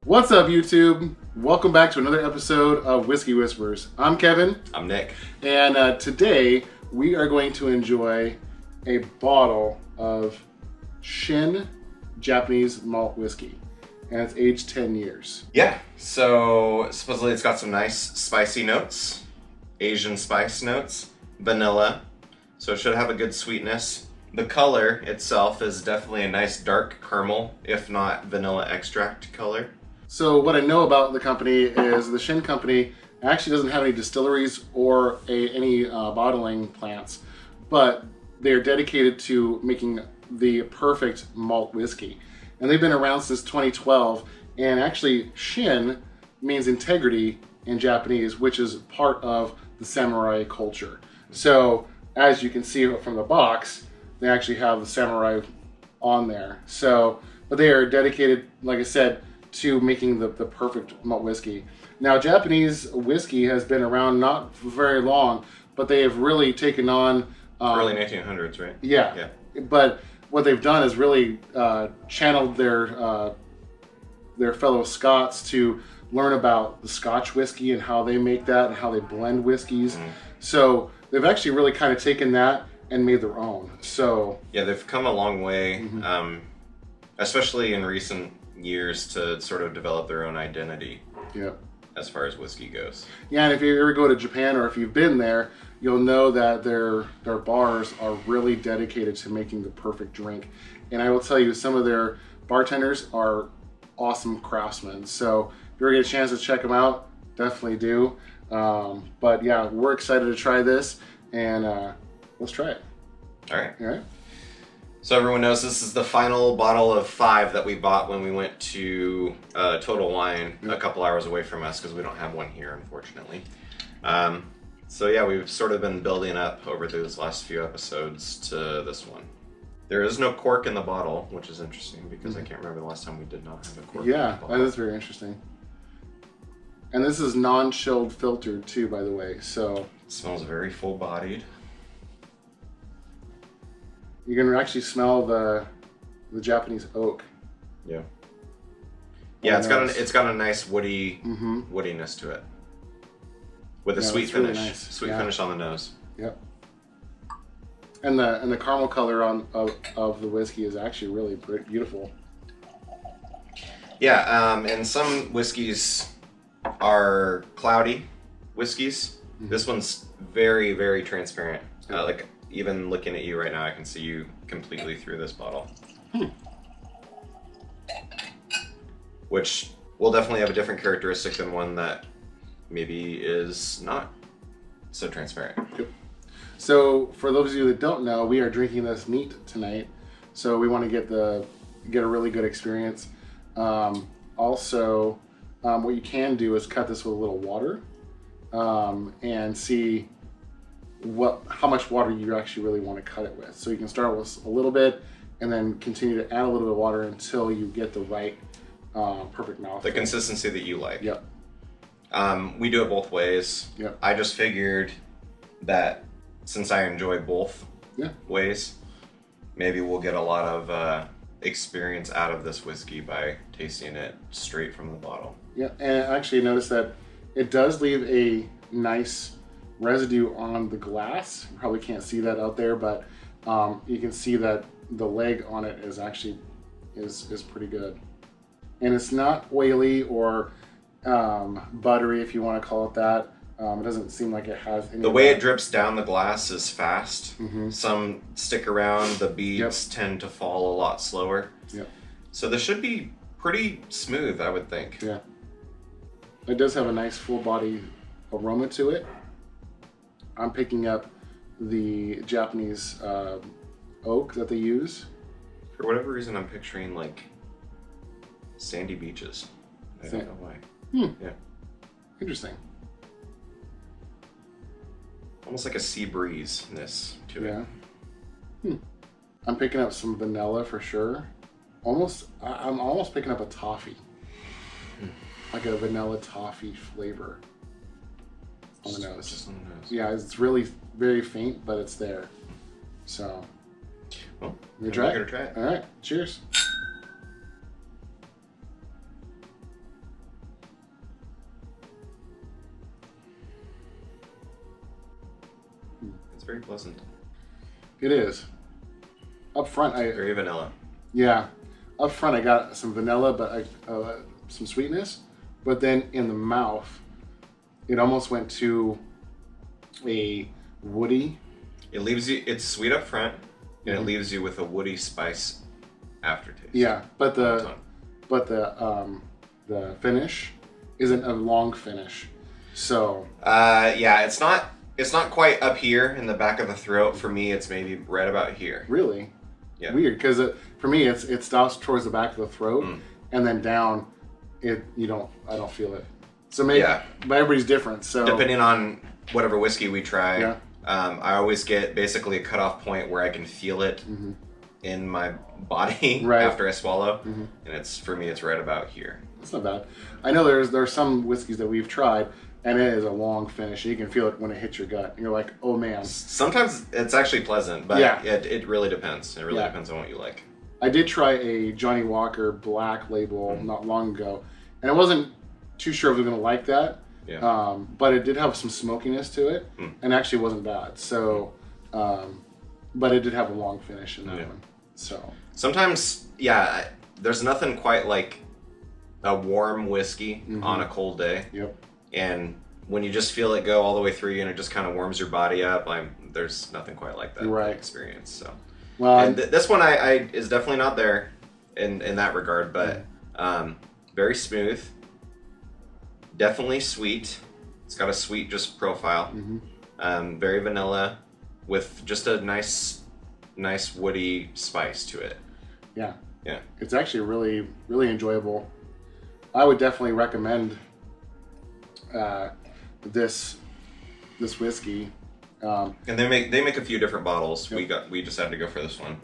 What's up, YouTube? Welcome back to another episode of Whiskey Whispers. I'm Kevin. I'm Nick. And today we are going to enjoy a bottle of Shin Japanese malt whiskey. And it's aged 10 years. Yeah, so supposedly it's got some nice spicy notes, Asian spice notes, vanilla, so it should have a good sweetness. The color itself is definitely a nice dark caramel, if not vanilla extract color. So what I know about the company is the Shin company actually doesn't have any distilleries or any bottling plants, but they're dedicated to making the perfect malt whiskey. And they've been around since 2012, and actually Shin means integrity in Japanese, which is part of the samurai culture. So as you can see from the box, they actually have the samurai on there. So, but they are dedicated, like I said, to making the perfect malt whiskey. Now, Japanese whiskey has been around not for very long, but they have really taken on... Early 1900s, right? Yeah. But what they've done is really channeled their fellow Scots to learn about the Scotch whiskey and how they make that and how they blend whiskeys. So they've actually really kind of taken that and made their own. So yeah, they've come a long way, especially in recent years, to sort of develop their own identity. Yeah. As far as whiskey goes. Yeah, and if you ever go to Japan or if you've been there, you'll know that their bars are really dedicated to making the perfect drink. And I will tell you, some of their bartenders are awesome craftsmen. So if you ever get a chance to check them out, definitely do. But yeah, we're excited to try this, and let's try it. All right. All right. So everyone knows this is the final bottle of 5 that we bought when we went to Total Wine a couple hours away from us, because we don't have one here, unfortunately. So yeah, we've sort of been building up over those last few episodes to this one. There is no cork in the bottle, which is interesting because I can't remember the last time we did not have a cork in the bottle. That is very interesting. And this is non-chilled filtered too, by the way. So it smells very full-bodied. You can actually smell the Japanese oak. Yeah. Yeah, it's got a nice woody woodiness to it, with a sweet finish. Really nice. Sweet finish on the nose. Yep. And the caramel color of the whiskey is actually really beautiful. Yeah, and some whiskeys are cloudy whiskeys. This one's very, very transparent. Like, even looking at you right now, I can see you completely through this bottle. Which will definitely have a different characteristic than one that maybe is not so transparent. Yep. So for those of you that don't know, we are drinking this neat tonight. So we want to get a really good experience. Also, what you can do is cut this with a little water and see how much water you actually really want to cut it with. So you can start with a little bit and then continue to add a little bit of water until you get the right perfect mouthful. The consistency that you like. Yep. We do it both ways. Yep. I just figured that since I enjoy both ways, maybe we'll get a lot of experience out of this whiskey by tasting it straight from the bottle. Yeah, and actually notice that it does leave a nice residue on the glass. You probably can't see that out there, but you can see that the leg on it is actually is pretty good, and it's not oily or buttery, if you want to call it that. It doesn't seem like it has any. The way it drips down the glass is fast. Some stick around. The beads tend to fall a lot slower. So this should be pretty smooth, I would think. Yeah, it does have a nice full body aroma to it. I'm picking up the Japanese oak that they use. For whatever reason, I'm picturing like sandy beaches. I don't know why. Yeah. Interesting. Almost like a sea breeze-ness to it. Yeah. I'm picking up some vanilla for sure. I'm almost picking up a toffee. Like a vanilla toffee flavor. On the nose. Just on the nose. Yeah, it's really very faint, but it's there. So, well, we're gonna try it. All right, cheers. very pleasant. It is. Up front, Very vanilla. yeah. Up front, I got some vanilla, but some sweetness. But then in the mouth, it almost went to a woody. It leaves you. It's sweet up front, and it leaves you with a woody spice aftertaste. Yeah, but On the finish isn't a long finish. So yeah, it's not quite up here in the back of the throat. For me, it's maybe right about here. really Yeah. weird because for me it stops towards the back of the throat and then down. I don't feel it. So maybe, Yeah. but everybody's different. So Depending on whatever whiskey we try, Yeah. I always get basically a cutoff point where I can feel it in my body Right. after I swallow, and for me it's right about here. it's not bad. I know there's some whiskeys that we've tried and it is a long finish. You can feel it when it hits your gut. And you're like, oh man. Sometimes it's actually pleasant, but Yeah. it really depends. It really Yeah. depends on what you like. I did try a Johnny Walker Black Label not long ago, and I wasn't too sure if I was going to like that. Yeah. But it did have some smokiness to it, and actually wasn't bad. So, but it did have a long finish in that one. So Sometimes, yeah, there's nothing quite like a warm whiskey on a cold day. yep, And when you just feel it go all the way through you and it just kind of warms your body up, there's nothing quite like that Right. experience. So, well, and this one I is definitely not there in that regard, but very smooth, definitely sweet. It's got a sweet just profile, very vanilla with just a nice woody spice to it. yeah, Yeah. it's actually really, really enjoyable. I would definitely recommend this whiskey. And they make a few different bottles. Yep. We just had to go for this one.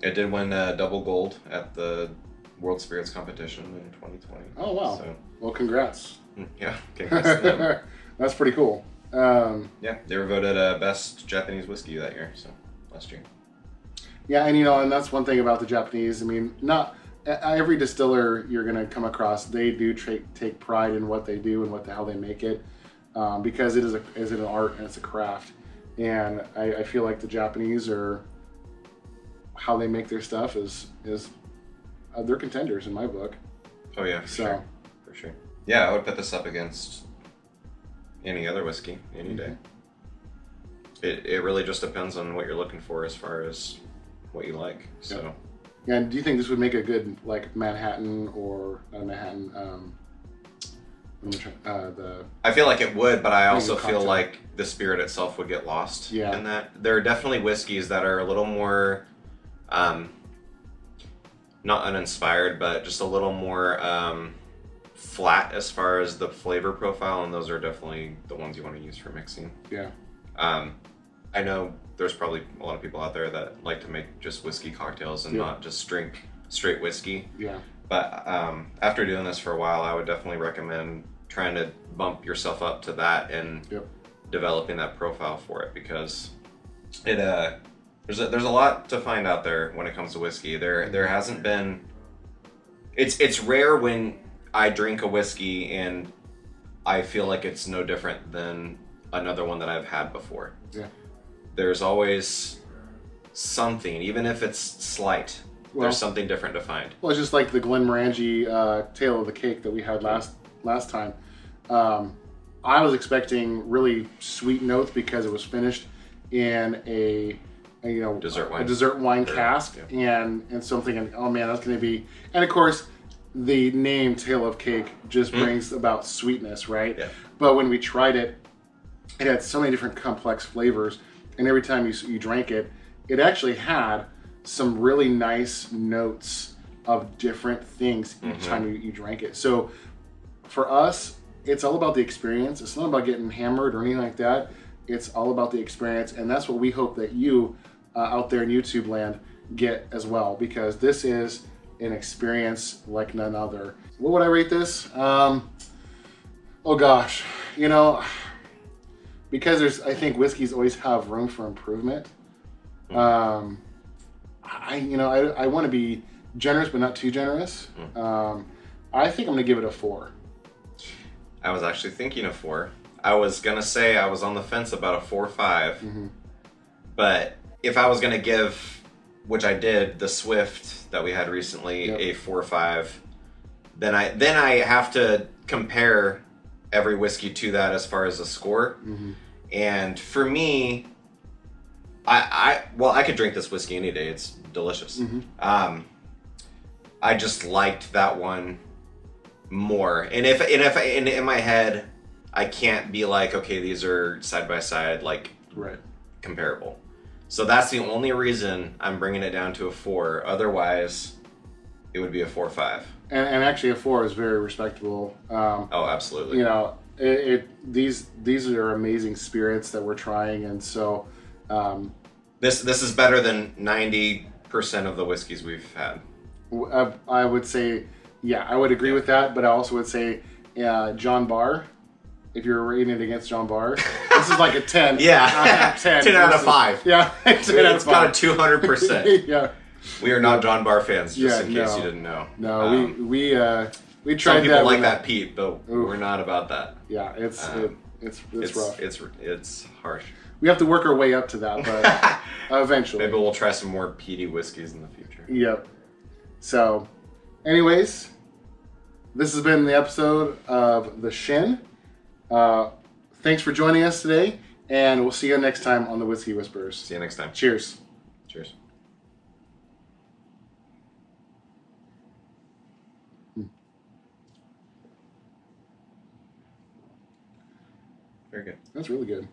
It did win double gold at the World Spirits competition in 2020. Oh wow! So, Well, congrats. yeah, congrats to them. That's pretty cool. Yeah, they were voted best Japanese whiskey that year. So last year. Yeah, and that's one thing about the Japanese. I mean, not every distiller you're going to come across, they do take pride in what they do and how they make it, because it is an art and it's a craft. And I feel like the Japanese are, how they make their stuff is they're contenders in my book. Oh yeah, for sure. Yeah, I would put this up against any other whiskey any day. It really just depends on what you're looking for as far as what you like. So. Yeah, and do you think this would make a good like Manhattan or not Manhattan? I feel like it would, but I also cocktail. feel like the spirit itself would get lost Yeah. in that. There are definitely whiskeys that are a little more, not uninspired, but just a little more flat as far as the flavor profile, and those are definitely the ones you want to use for mixing. Yeah. I know there's probably a lot of people out there that like to make just whiskey cocktails and not just drink straight whiskey. Yeah. But after doing this for a while, I would definitely recommend trying to bump yourself up to that and developing that profile for it, because there's a lot to find out there when it comes to whiskey. There hasn't been. It's rare when I drink a whiskey and I feel like it's no different than another one that I've had before. Yeah. There's always something, even if it's slight. There's something different to find. Well, it's just like the Glenmorangie Tale of the Cake that we had last time. I was expecting really sweet notes because it was finished in a dessert wine cask, and so I'm thinking, oh man, that's going to be. And of course, the name Tale of Cake just brings about sweetness, right? Yeah. But when we tried it, it had so many different complex flavors, and every time you drank it, it actually had some really nice notes of different things each time you drank it. So for us, it's all about the experience. It's not about getting hammered or anything like that. It's all about the experience, and that's what we hope that you out there in YouTube land get as well, because this is an experience like none other. What would I rate this? Oh gosh, because I think whiskeys always have room for improvement. I want to be generous, but not too generous. I think I'm going to give it a 4. I was actually thinking of 4. I was gonna say I was on the fence about a 4.5, but if I was gonna give, which I did, the Swift that we had recently, a 4.5, then I have to compare every whiskey to that as far as a score. And for me, I could drink this whiskey any day. It's delicious. I just liked that one more. And if in my head, I can't be like, okay, these are side by side, like comparable. So that's the only reason I'm bringing it down to a 4. Otherwise, it would be a 4.5. And actually, a 4 is very respectable. Oh, absolutely. You know, these are amazing spirits that we're trying, and so this is better than 90% of the whiskeys we've had. I would say, yeah, I would agree with that, but I also would say John Barr. If you're rating it against John Barr, this is like a 10. Yeah, 10 out of 5. Yeah, 10 out of 5. It's got a 200%. Yeah. We are not John Barr fans, just in case you didn't know. No, we tried that. Some people like that Pete, but we're not about that. Yeah, it's rough. It's harsh. We have to work our way up to that, but eventually. Maybe we'll try some more peaty whiskeys in the future. Yep. So, anyways, this has been the episode of The Shin. Thanks for joining us today, and we'll see you next time on the Whiskey Whisperers. See you next time. Cheers. Cheers. Very good. That's really good.